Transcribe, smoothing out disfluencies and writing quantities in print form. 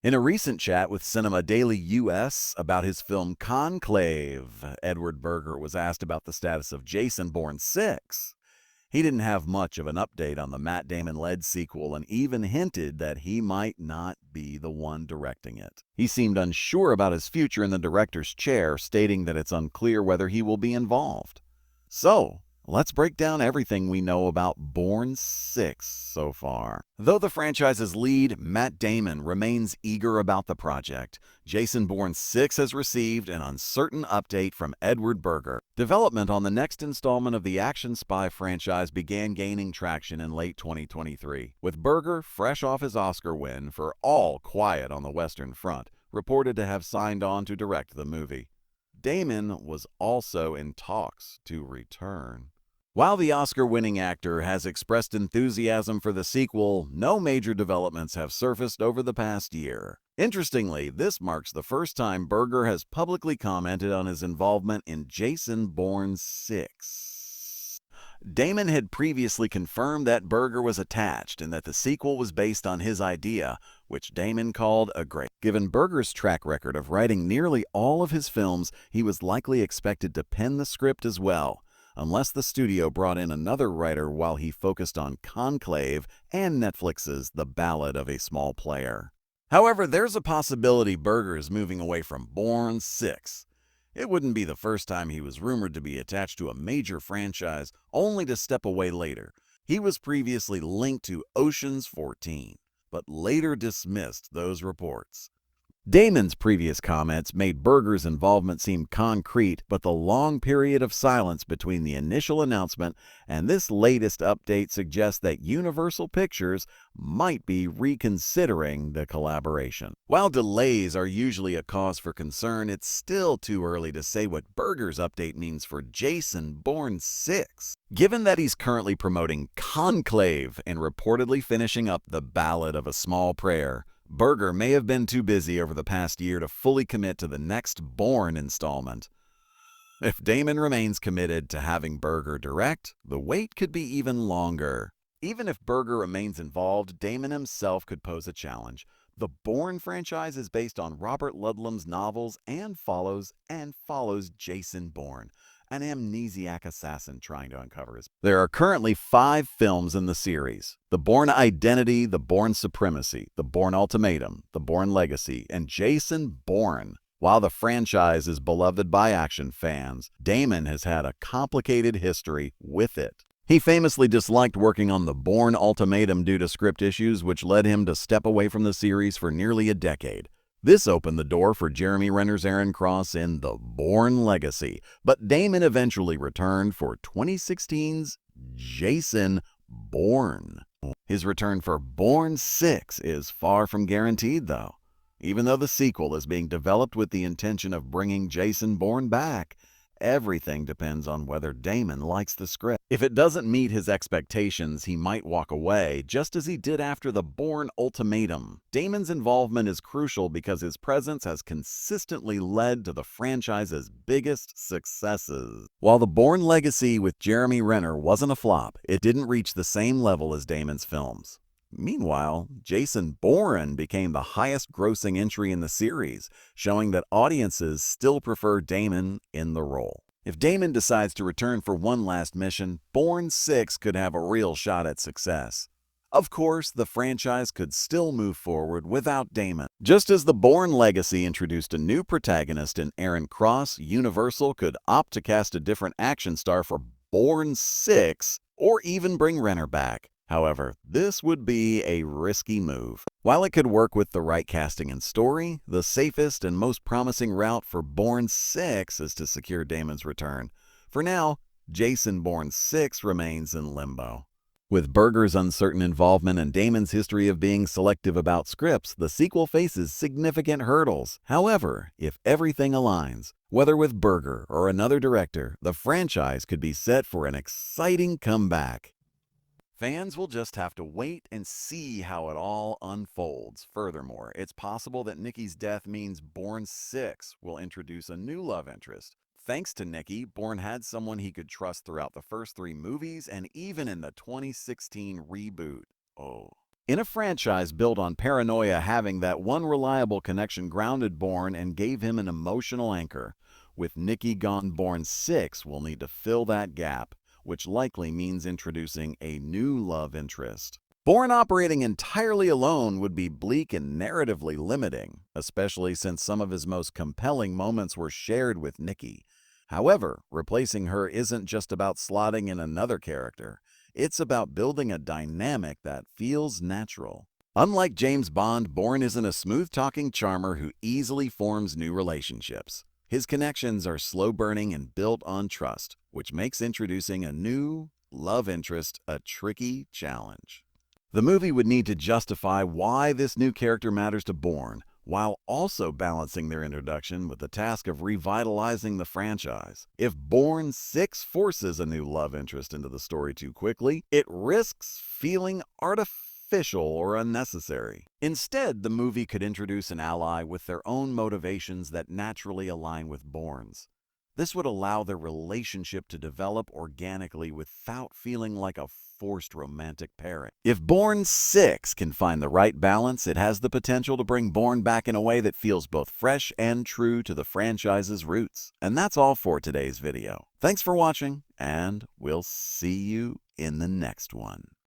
In a recent chat with Cinema Daily US about his film Conclave, Edward Berger was asked about the status of Jason Bourne 6. He didn't have much of an update on the Matt Damon-led sequel and even hinted that he might not be the one directing it. He seemed unsure about his future in the director's chair, stating that it's unclear whether he will be involved. So, let's break down everything we know about Bourne 6 so far. Though the franchise's lead, Matt Damon, remains eager about the project, Jason Bourne 6 has received an uncertain update from Edward Berger. Development on the next installment of the action spy franchise began gaining traction in late 2023, with Berger, fresh off his Oscar win for All Quiet on the Western Front, reported to have signed on to direct the movie. Damon was also in talks to return. While the Oscar-winning actor has expressed enthusiasm for the sequel, no major developments have surfaced over the past year. Interestingly, this marks the first time Berger has publicly commented on his involvement in Jason Bourne 6. Damon had previously confirmed that Berger was attached and that the sequel was based on his idea, which Damon called a great. Given Berger's track record of writing nearly all of his films, he was likely expected to pen the script as well, unless the studio brought in another writer while he focused on Conclave and Netflix's The Ballad of a Small Player. However, there's a possibility Berger is moving away from Bourne 6. It wouldn't be the first time he was rumored to be attached to a major franchise, only to step away later. He was previously linked to Ocean's 14, but later dismissed those reports. Damon's previous comments made Berger's involvement seem concrete, but the long period of silence between the initial announcement and this latest update suggests that Universal Pictures might be reconsidering the collaboration. While delays are usually a cause for concern, it's still too early to say what Berger's update means for Jason Bourne 6. Given that he's currently promoting Conclave and reportedly finishing up The Ballad of a Small Prayer, Berger may have been too busy over the past year to fully commit to the next Bourne installment. If Damon remains committed to having Berger direct, the wait could be even longer. Even if Berger remains involved, Damon himself could pose a challenge. The Bourne franchise is based on Robert Ludlum's novels and follows Jason Bourne, an amnesiac assassin trying to uncover his. There are currently 5 films in the series: The Bourne Identity, The Bourne Supremacy, The Bourne Ultimatum, The Bourne Legacy, and Jason Bourne. While the franchise is beloved by action fans, Damon has had a complicated history with it. He famously disliked working on The Bourne Ultimatum due to script issues, which led him to step away from the series for nearly a decade. This opened the door for Jeremy Renner's Aaron Cross in The Bourne Legacy, but Damon eventually returned for 2016's Jason Bourne. His return for Bourne 6 is far from guaranteed, though. Even though the sequel is being developed with the intention of bringing Jason Bourne back, everything depends on whether Damon likes the script. If it doesn't meet his expectations, he might walk away, just as he did after The Bourne Ultimatum. Damon's involvement is crucial because his presence has consistently led to the franchise's biggest successes. While The Bourne Legacy with Jeremy Renner wasn't a flop, it didn't reach the same level as Damon's films. Meanwhile, Jason Bourne became the highest-grossing entry in the series, showing that audiences still prefer Damon in the role. If Damon decides to return for one last mission, Bourne 6 could have a real shot at success. Of course, the franchise could still move forward without Damon. Just as The Bourne Legacy introduced a new protagonist in Aaron Cross, Universal could opt to cast a different action star for Bourne 6 or even bring Renner back. However, this would be a risky move. While it could work with the right casting and story, the safest and most promising route for Bourne 6 is to secure Damon's return. For now, Jason Bourne 6 remains in limbo. With Berger's uncertain involvement and Damon's history of being selective about scripts, the sequel faces significant hurdles. However, if everything aligns, whether with Berger or another director, the franchise could be set for an exciting comeback. Fans will just have to wait and see how it all unfolds. Furthermore, it's possible that Nikki's death means Bourne 6 will introduce a new love interest. Thanks to Nikki, Bourne had someone he could trust throughout the first 3 movies and even in the 2016 reboot. In a franchise built on paranoia, having that one reliable connection grounded Bourne and gave him an emotional anchor. With Nikki gone, Bourne 6 will need to fill that gap, which likely means introducing a new love interest. Bourne operating entirely alone would be bleak and narratively limiting, especially since some of his most compelling moments were shared with Nikki. However, replacing her isn't just about slotting in another character. It's about building a dynamic that feels natural. Unlike James Bond, Bourne isn't a smooth-talking charmer who easily forms new relationships. His connections are slow-burning and built on trust, which makes introducing a new love interest a tricky challenge. The movie would need to justify why this new character matters to Bourne, while also balancing their introduction with the task of revitalizing the franchise. If Bourne 6 forces a new love interest into the story too quickly, it risks feeling artificial or unnecessary. Instead, the movie could introduce an ally with their own motivations that naturally align with Bourne's. This would allow their relationship to develop organically without feeling like a forced romantic pairing. If Bourne 6 can find the right balance, it has the potential to bring Bourne back in a way that feels both fresh and true to the franchise's roots. And that's all for today's video. Thanks for watching, and we'll see you in the next one.